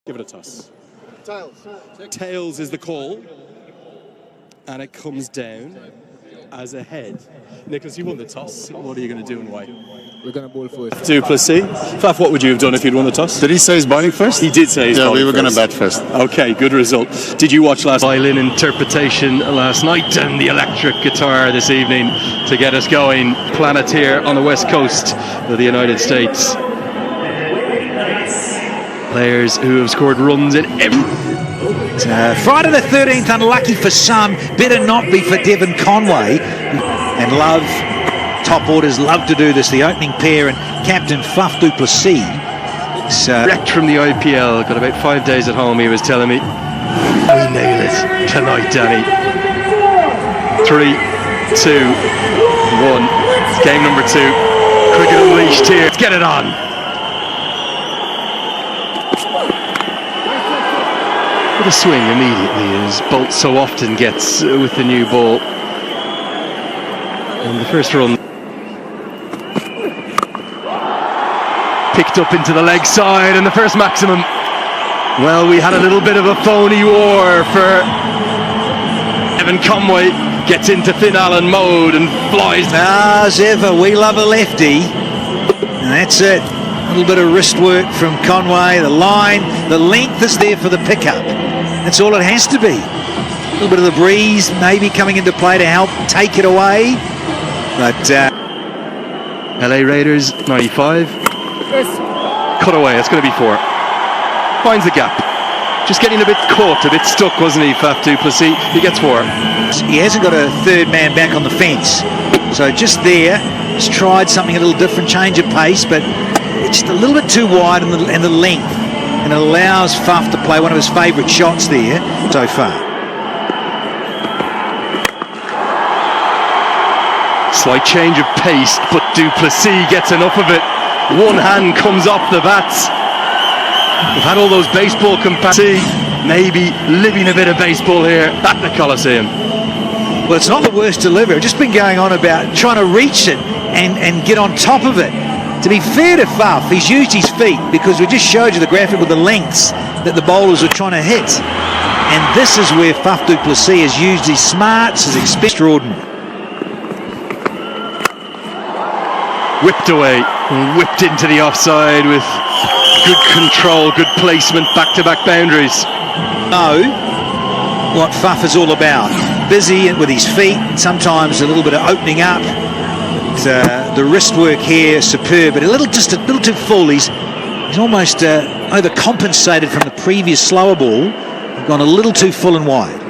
Give it a toss. Tails. Tails is the call, and it comes down as a head. Nicholas, you won the toss. What are you going to do and why? We're going to bowl first. Duplessis. Faf, what would you have done if you'd won the toss? Did he say he's bowling first? He did say he's yeah, bowling we were going to first. bat first. Okay, good result. Did you watch last violin interpretation last night and the electric guitar this evening to get us going? Planeteer on the west coast of the United States. Players who have scored runs in every... Friday the 13th, unlucky for some, better not be for Devon Conway. And Love, top orders, love to do this, the opening pair, and Captain Faf du Plessis. Wrecked from the IPL, got about 5 days at home, he was telling me. We nail it tonight, Danny. 3, 2, 1. Game number 2. Cricket unleashed here. Let's get it on. With a swing immediately, as Bolt so often gets with the new ball. And the first run picked up into the leg side, and the first maximum. Well, we had a little bit of a phony war for Devon Conway. Gets into Finn Allen mode and flies. As ever, we love a lefty. And that's it. A little bit of wrist work from Conway, the line, the length is there for the pickup. That's all it has to be. A little bit of the breeze maybe coming into play to help take it away. But LA Raiders 95. Cut away, it's going to be 4. Finds the gap. Just getting a bit caught, a bit stuck, wasn't he, Faf du Plessis? He gets 4. He hasn't got a third man back on the fence. So just there, he's tried something a little different, change of pace, but it's just a little bit too wide and the length. And it allows Faf to play one of his favourite shots there so far. Slight change of pace, but du Plessis gets enough of it. One hand comes off the bats. We've had all those baseball comparisons. Maybe living a bit of baseball here at the Coliseum. Well, it's not the worst delivery. I've just been going on about trying to reach it and get on top of it. To be fair to Faf, he's used his feet because we just showed you the graphic with the lengths that the bowlers are trying to hit. And this is where Faf du Plessis has used his smarts, his extraordinary. Whipped away, whipped into the offside with good control, good placement, back-to-back boundaries. Know what Faf is all about. Busy with his feet, sometimes a little bit of opening up. The wrist work here, superb, but just a little too full. He's almost overcompensated from the previous slower ball. Gone a little too full and wide.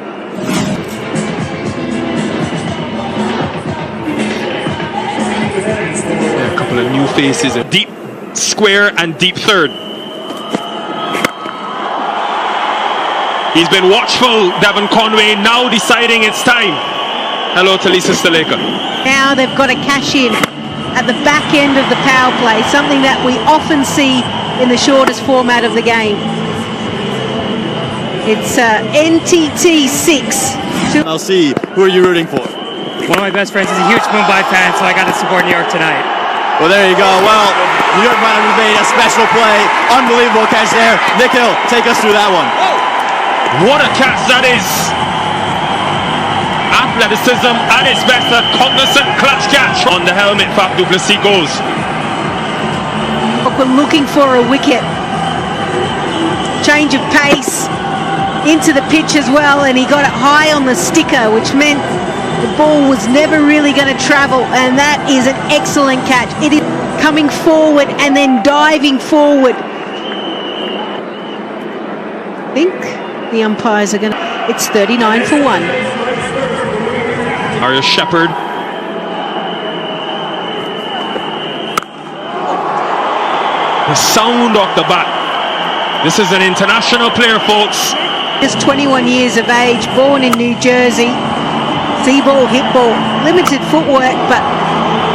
A couple of new faces, a deep square and deep third. He's been watchful, Devon Conway, now deciding it's time. Hello to Lisa Staleka. Now they've got to cash in at the back end of the power play, something that we often see in the shortest format of the game. It's NTT 6. MLC, who are you rooting for? One of my best friends is a huge Mumbai fan, so I got to support New York tonight. Well, there you go. Well, New York might have made a special play. Unbelievable catch there. Nikhil, take us through that one. What a catch that is! Athleticism at its best, a cognizant clutch catch on the helmet. Faf du Plessis goes. We're looking for a wicket. Change of pace into the pitch as well, and he got it high on the sticker, which meant the ball was never really going to travel, and that is an excellent catch. It is coming forward and then diving forward. I think the umpires are going to... It's 39 for 1. Ariel Shepherd. The sound of the bat. This is an international player, folks. Just 21 years of age, born in New Jersey. See ball, hit ball, limited footwork, but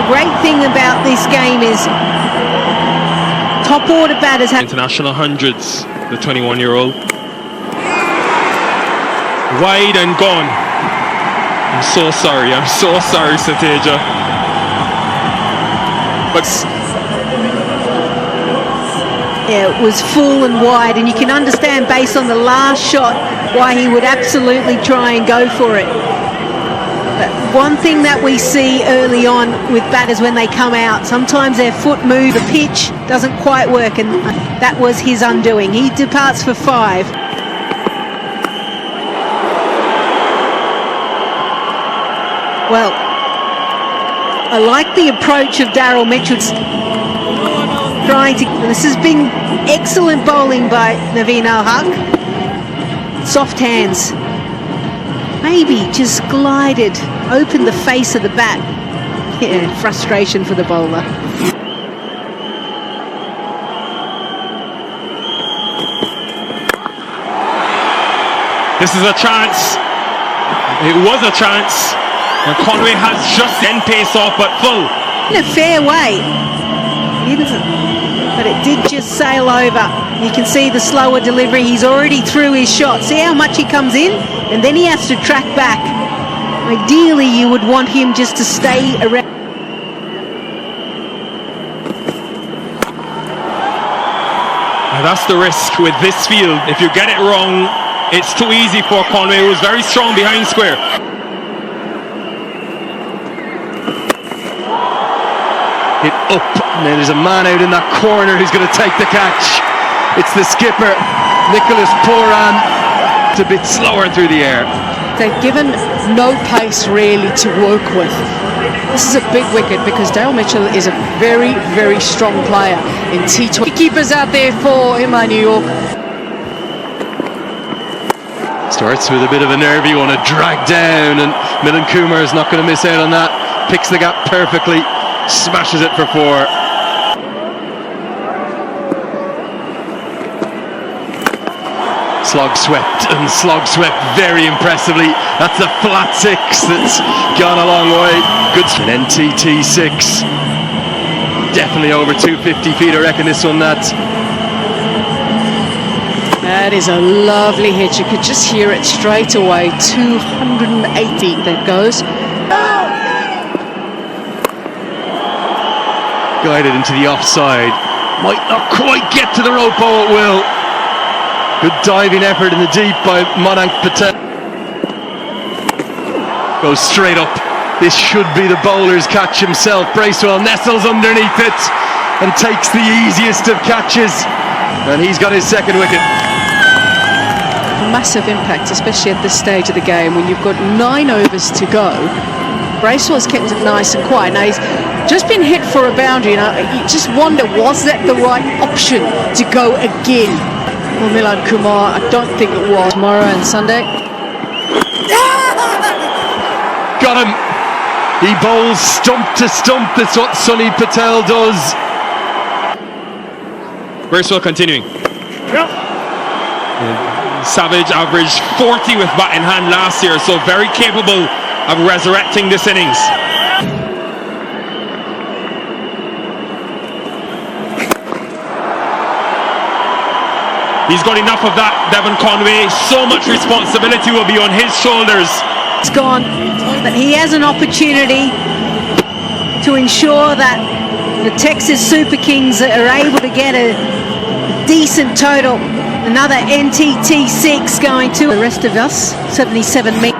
the great thing about this game is top order batters have... International hundreds, the 21-year-old. Wide and gone. I'm so sorry, Sateja. But Yeah, it was full and wide, and you can understand based on the last shot why he would absolutely try and go for it. But one thing that we see early on with batters when they come out, sometimes their foot move, the pitch doesn't quite work, and that was his undoing. He departs for 5. Well, I like the approach of Daryl Mitchell. This has been excellent bowling by Naveen Al-Haq. Soft hands. Maybe just glided, opened the face of the bat. Yeah, frustration for the bowler. This is a chance. It was a chance. And Conway has just then pace off, but full. In a fair way. But it did just sail over. You can see the slower delivery. He's already through his shot. See how much he comes in? And then he has to track back. Ideally, you would want him just to stay around. Now that's the risk with this field. If you get it wrong, it's too easy for Conway, who was very strong behind square. Hit up, and then there's a man out in that corner who's going to take the catch. It's the skipper, Nicholas Pooran. It's a bit slower through the air. They've given no pace really to work with. This is a big wicket because Daryl Mitchell is a very, very strong player in T20. Keepers out there for MI New York. Starts with a bit of a nervy one, a drag down, and Milan Kumar is not going to miss out on that. Picks the gap perfectly. Smashes it for 4. Slog swept very impressively. That's a flat 6 that's gone a long way. Good. An NTT 6. Definitely over 250 feet, I reckon this one, that. That is a lovely hit. You could just hear it straight away. 208 feet that goes. Guided into the offside. Might not quite get to the rope, oh it will. Good diving effort in the deep by Madank Patel. Goes straight up. This should be the bowler's catch himself. Bracewell nestles underneath it and takes the easiest of catches. And he's got his 2nd wicket. Massive impact, especially at this stage of the game when you've got 9 overs to go. Bracewell's kept it nice and quiet. Now he's just been hit for a boundary, and you just wonder, was that the right option to go again? Well, Milan Kumar, I don't think it was. Tomorrow and Sunday. Got him. He bowls stump to stump. That's what Sunny Patel does. Bracewell continuing. Savage averaged 40 with bat in hand last year, so very capable of resurrecting this innings. He's got enough of that, Devon Conway. So much responsibility will be on his shoulders. It's gone, but he has an opportunity to ensure that the Texas Super Kings are able to get a decent total. Another NTT 6 going to the rest of us, 77 meters.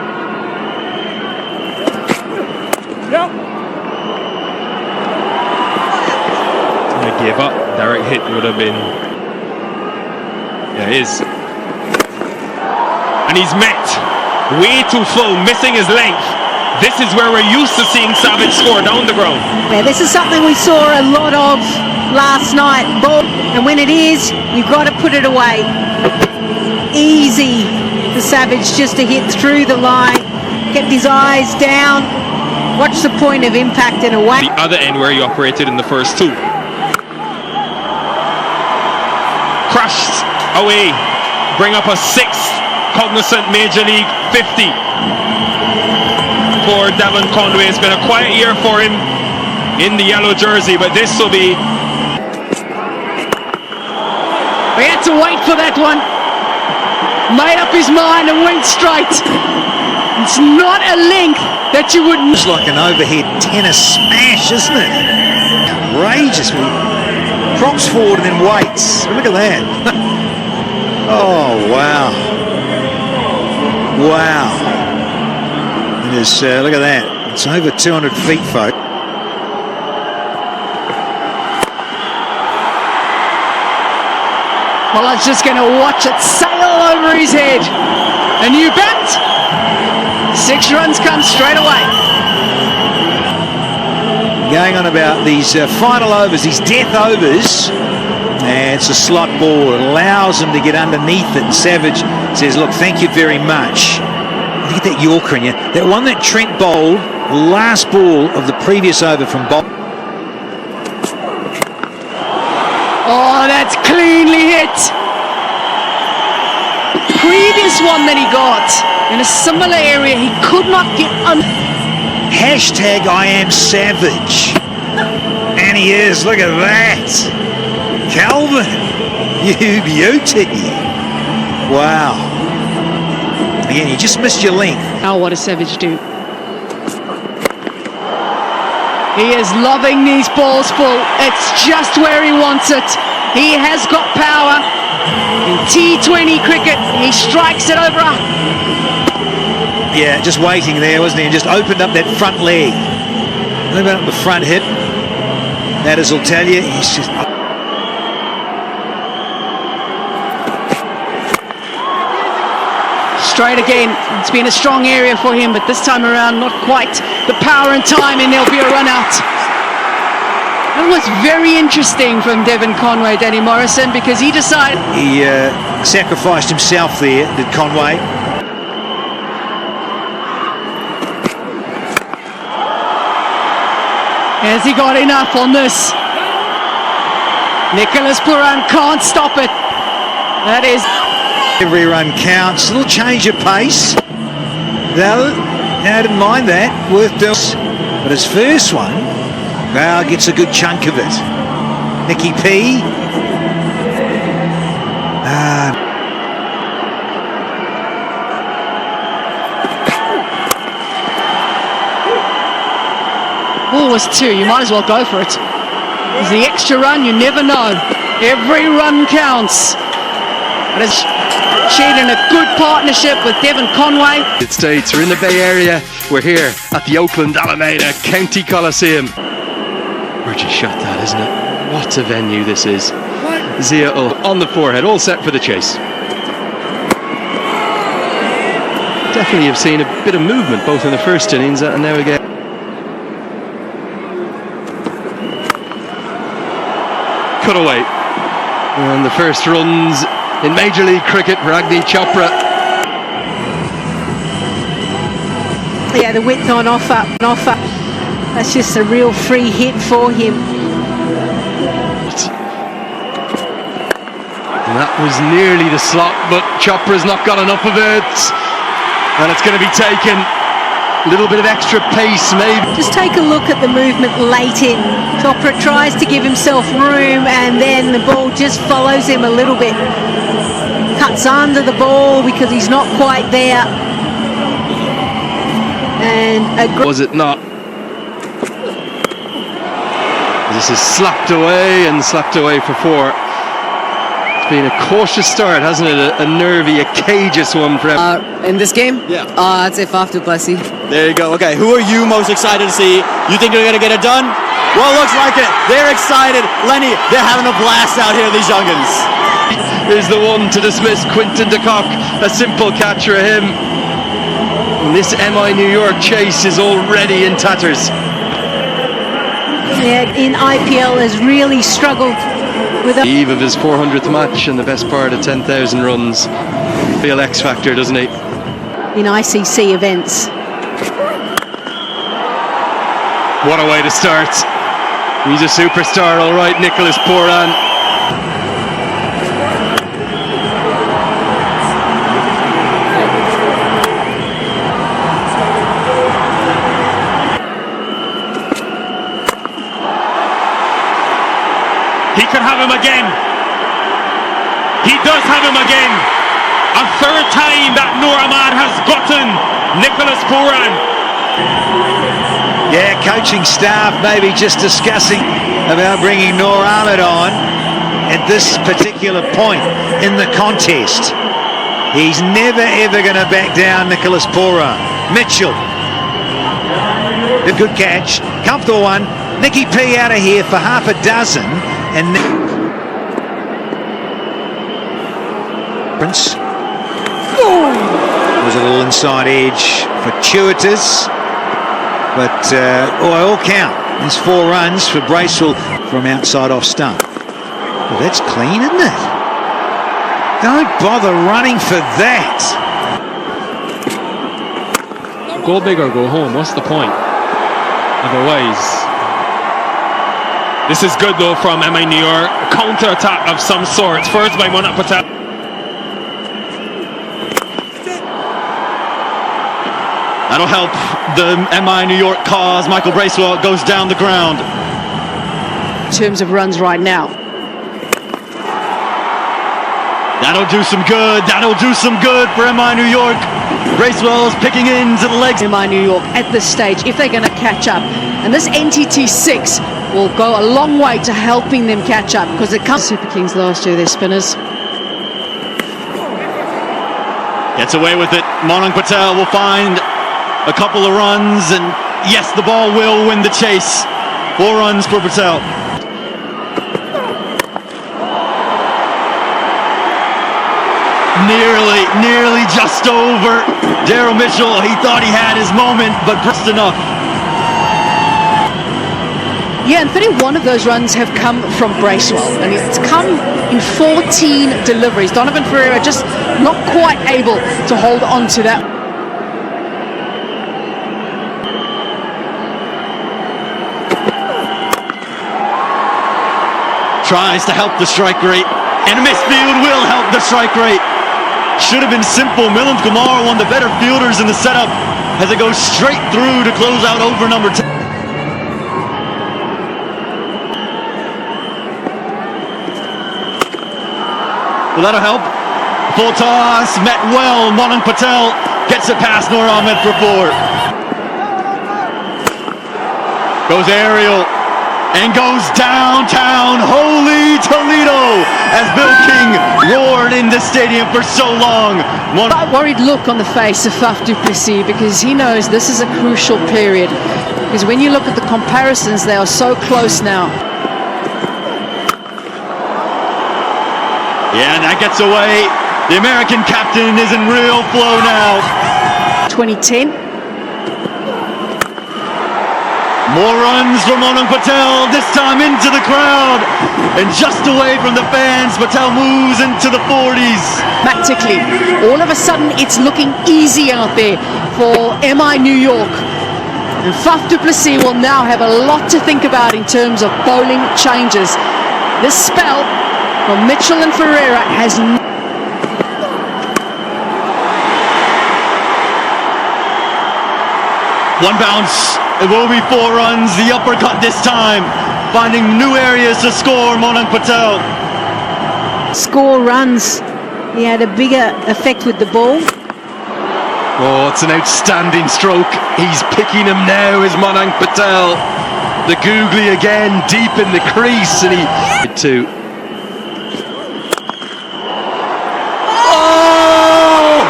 I gave up. Direct hit would have been. Yeah, it is. And he's met way too full, missing his length. This is where we're used to seeing Savage score down the ground. Yeah, this is something we saw a lot of last night. Ball, and when it is, you've got to put it away. Easy for Savage just to hit through the line. Kept his eyes down. Watch the point of impact and away. The other end where he operated in the first 2. Crushed away. Bring up a 6th cognizant Major League 50 for Devon Conway. It's been a quiet year for him in the yellow jersey, but this will be. We had to wait for that one. Made up his mind and went straight. It's not a length that you would. It's like an overhead tennis smash, isn't it? Outrageous. props forward and then waits. Look at that. Oh, wow. Wow. It is, look at that. It's over 200 feet, folks. Pollard's just going to watch it sail over his head. And you bet 6 runs come straight away. Going on about these final overs, these death overs. And it's a slot ball. It allows them to get underneath it. And Savage says, look, thank you very much. Look at that Yorker in you. That one that Trent bowled, last ball of the previous over from Bob. Oh, that's cleanly hit. Previous one that he got in a similar area, he could not get under. Hashtag I am savage. And he is, look at that. Calvin, you beauty. Wow. Again, you just missed your length. Oh, what does Savage do? He is loving these balls full. It's just where he wants it. He has got power. In T20 cricket, he strikes it over. Yeah, just waiting there, wasn't he? And just opened up that front leg. Opened up the front hip. That is, will tell you, he's just... Straight again. It's been a strong area for him, but this time around, not quite the power and time, and there'll be a run out. That was very interesting from Devon Conway, Danny Morrison, because he decided... He sacrificed himself there, did Conway. Has he got enough on this? Nicholas Pooran can't stop it. That is... Every run counts. A little change of pace. Though, I didn't mind that. Worth doing. But his first one, well, gets a good chunk of it. Nicky P. Ball was 2. You might as well go for it. There's the extra run. You never know. Every run counts. But it's shared in a good partnership with Devon Conway. United States, we're in the Bay Area. We're here at the Oakland Alameda County Coliseum. Gorgeous shot that, isn't it? What a venue this is. Zia on the forehead, all set for the chase. Definitely have seen a bit of movement both in the first innings and now again. Cut away. And the first runs in Major League Cricket for Agni Chopra. Yeah, the width on offer. That's just a real free hit for him. And that was nearly the slot, but Chopra's not got enough of it. And it's going to be taken. A little bit of extra pace, maybe. Just take a look at the movement late in. Chopra tries to give himself room, and then the ball just follows him a little bit. Cuts under the ball because he's not quite there. And was it not? This is slapped away and slapped away for 4. It's been a cautious start, hasn't it? A nervy, a cageous one for him. In this game? Yeah. I'd say Faf to Plessy. There you go. Okay, who are you most excited to see? You think they're going to get it done? Well, looks like it. They're excited. Lenny, they're having a blast out here, these youngins. Is the one to dismiss Quinton de Kock. A simple catch for him. And this MI New York chase is already in tatters. yeah, in IPL has really struggled with The eve of his 400th match and the best part of 10,000 runs. Real X factor, doesn't he? in ICC events. What a way to start. He's a superstar, all right, Nicholas Pooran. He could have him again. He does have him again. A third time that Noor Ahmad has gotten Nicholas Pooran. Yeah, coaching staff maybe just discussing about bringing Noor Ahmed on at this particular point in the contest. He's never ever going to back down, Nicholas Pora. Mitchell, a good catch, comfortable one. Nicky P out of here for half a dozen, and Prince was a little inside edge, fortuitous, but by all count, there's 4 runs for Bracewell from outside off stump. Well, that's clean, isn't it? Don't bother running for that. Go big or go home. What's the point? Otherwise, this is good though from MI New York. Counter attack of some sort. First by Monak Patel. That'll help the MI New York cause. Michael Bracewell goes down the ground. In terms of runs right now. That'll do some good. That'll do some good for MI New York. Bracewell's picking into the legs. MI New York at this stage, if they're going to catch up. And this NTT6 will go a long way to helping them catch up, because it comes Super Kings last year, their spinners. Gets away with it. Monak Patel will find a couple of runs, and yes, the ball will win the chase. 4 runs for Patel. Nearly just over. Daryl Mitchell, he thought he had his moment, but just enough. Yeah, and 31 of those runs have come from Bracewell, and it's come in 14 deliveries. Donovan Ferreira just not quite able to hold on to that. Tries to help the strike rate, and a misfield will help the strike rate. Should have been simple. Milan Kumar, one of the better fielders in the setup, as it goes straight through to close out over number 10. Well, that'll help. Full toss, met well. Monak Patel gets it past Noor Ahmed for 4. Goes aerial and goes downtown. Holy Toledo, as Bill King roared in the stadium for so long. A worried look on the face of Faf du Plessis, because he knows this is a crucial period. Because when you look at the comparisons, they are so close now. Yeah, and that gets away. The American captain is in real flow now. 2010. More runs for Monak Patel, this time into the crowd. And just away from the fans, Patel moves into the 40s. Dramatically, all of a sudden it's looking easy out there for MI New York. And Faf du Plessis will now have a lot to think about in terms of bowling changes. This spell from Mitchell and Ferreira has... One bounce. It will be 4 runs. The uppercut this time, finding new areas to score. Monak Patel. Score runs. He had a bigger effect with the ball. Oh, it's an outstanding stroke. He's picking him now, is Monak Patel. The googly again, deep in the crease, and he... Oh!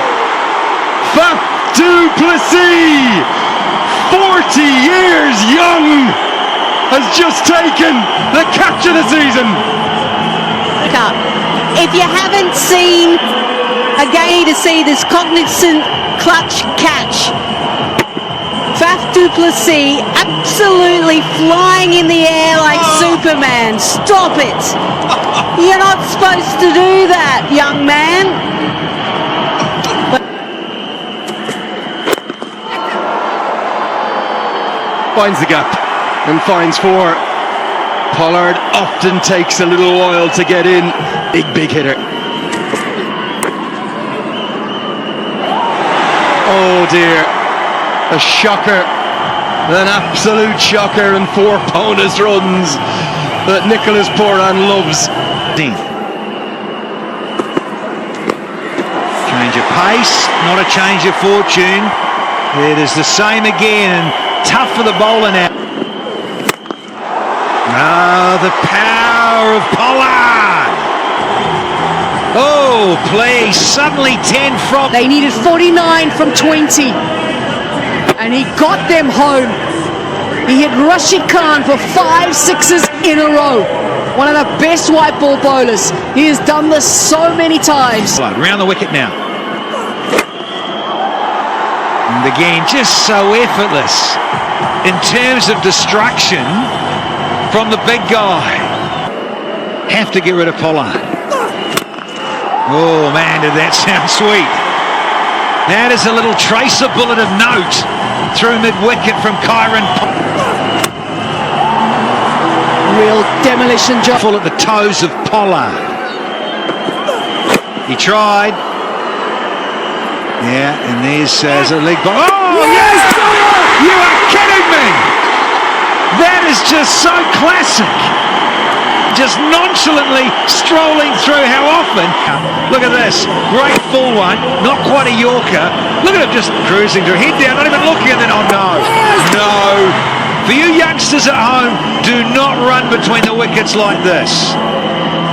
Faf du Plessis, 40 years young, has just taken the catch of the season. If you haven't seen again to see this cognizant clutch catch, Faf du Plessis absolutely flying in the air like Superman. Stop it. You're not supposed to do that, young man. Finds the gap and finds 4. Pollard often takes a little while to get in. Big hitter. Oh dear, a shocker, an absolute shocker, and 4 bonus runs that Nicholas Poran loves. Change of pace, not a change of fortune. It is the same again, and tough for the bowler now. Oh, the power of Pollard. Oh, play suddenly 10 from. They needed 49 from 20. And he got them home. He hit Rashid Khan for 5 sixes in a row. One of the best white ball bowlers. He has done this so many times. Round the wicket now. And again, just so effortless in terms of destruction from the big guy. Have to get rid of Pollard. Oh man, did that sound sweet. That is a little tracer bullet of note through mid-wicket from Kyron. Real demolition job. Full at the toes of Pollard. He tried. Yeah, and there's a leg ball. Oh, yes! You are kidding me! That is just so classic. Just nonchalantly strolling through. How often? Look at this. Great full one. Not quite a Yorker. Look at him just cruising through. Head down, not even looking, and then, oh no. No. For you youngsters at home, do not run between the wickets like this.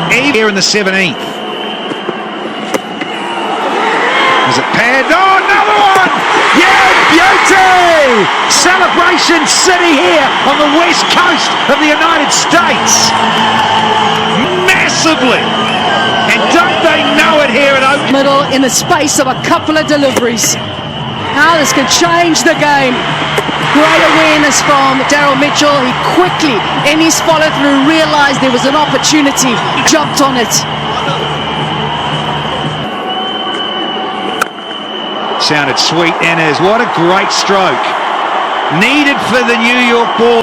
Even here in the 17th. Is it pad? Oh, another one! Yeah, beauty! Celebration City here on the west coast of the United States. Massively. And don't they know it here at Oak? Middle in the space of a couple of deliveries. Now this can change the game. Great awareness from Daryl Mitchell. He quickly, in his follow-through, realised there was an opportunity. He jumped on it. Sounded sweet, Inez. What a great stroke. Needed for the New York ball.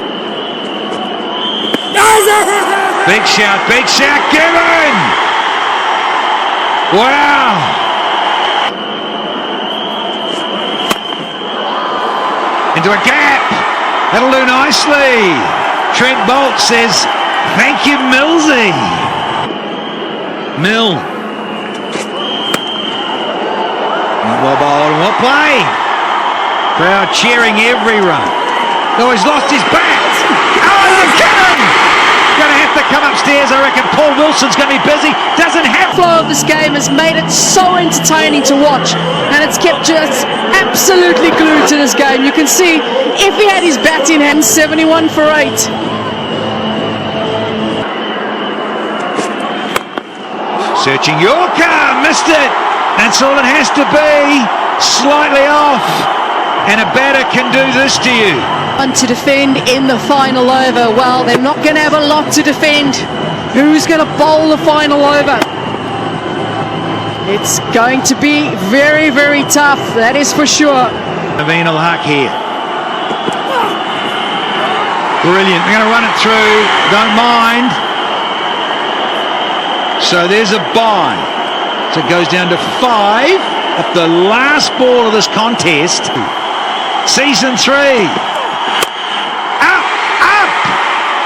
Big shout, given! Wow! Into a gap. That'll do nicely. Trent Bolt says, thank you, Millsy. Mill. Well bowled and what play. Crowd cheering every run. Oh, he's lost his bat. Oh, you're kidding! Going to have to come upstairs, I reckon. Paul Wilson's going to be busy. Doesn't have. The flow of this game has made it so entertaining to watch, and it's kept us absolutely glued to this game. You can see if he had his bat in hand, 71 for 8. Searching Yorker, missed it. That's all it has to be. Slightly off, and a batter can do this to you. To defend in the final over. Well, they're not going to have a lot to defend. Who's going to bowl the final over? It's going to be very, very tough. That is for sure. Naveen al-Haq here. Brilliant. They're going to run it through. Don't mind. So there's a bye. So it goes down to 5 at the last ball of this contest. Season 3.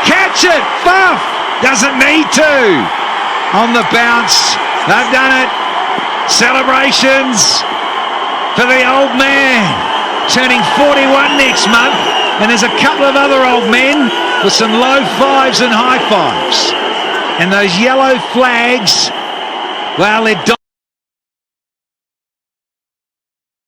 Catch it, Buff! Doesn't need to. On the bounce, they've done it. Celebrations for the old man. Turning 41 next month. And there's a couple of other old men with some low 5s and high 5s. And those yellow flags, well, they're